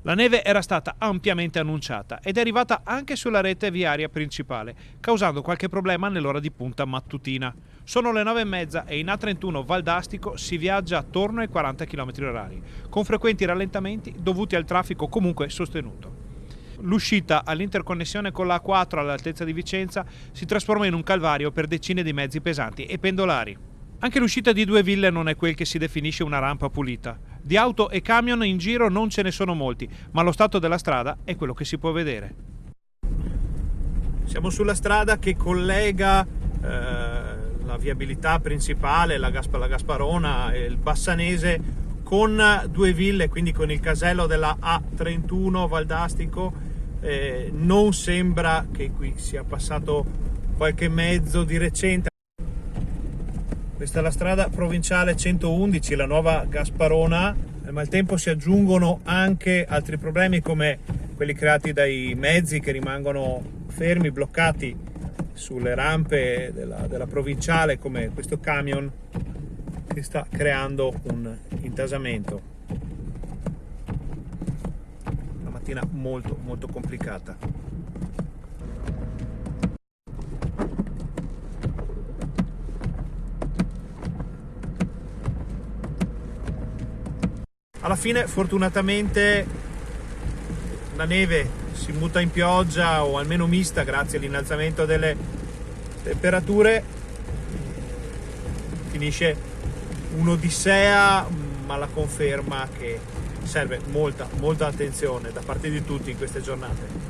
La neve era stata ampiamente annunciata ed è arrivata anche sulla rete viaria principale, causando qualche problema nell'ora di punta mattutina. Sono le 9:30 e in A31 Valdastico si viaggia attorno ai 40 km/h, con frequenti rallentamenti dovuti al traffico comunque sostenuto. L'uscita all'interconnessione con la A4 all'altezza di Vicenza si trasforma in un calvario per decine di mezzi pesanti e pendolari. Anche l'uscita di Due Ville non è quel che si definisce una rampa pulita. Di auto e camion in giro non ce ne sono molti, ma lo stato della strada è quello che si può vedere. Siamo sulla strada che collega la viabilità principale, la Gasparona e il Bassanese, con Due Ville, quindi con il casello della A31 Valdastico. Non sembra che qui sia passato qualche mezzo di recente. Questa è la strada provinciale 111, la nuova Gasparona. Al maltempo si aggiungono anche altri problemi come quelli creati dai mezzi che rimangono fermi, bloccati sulle rampe della provinciale, come questo camion che sta creando un intasamento. Una mattina molto molto complicata. Alla fine fortunatamente la neve si muta in pioggia, o almeno mista, grazie all'innalzamento delle temperature. Finisce un'odissea, ma la conferma che serve molta attenzione da parte di tutti in queste giornate.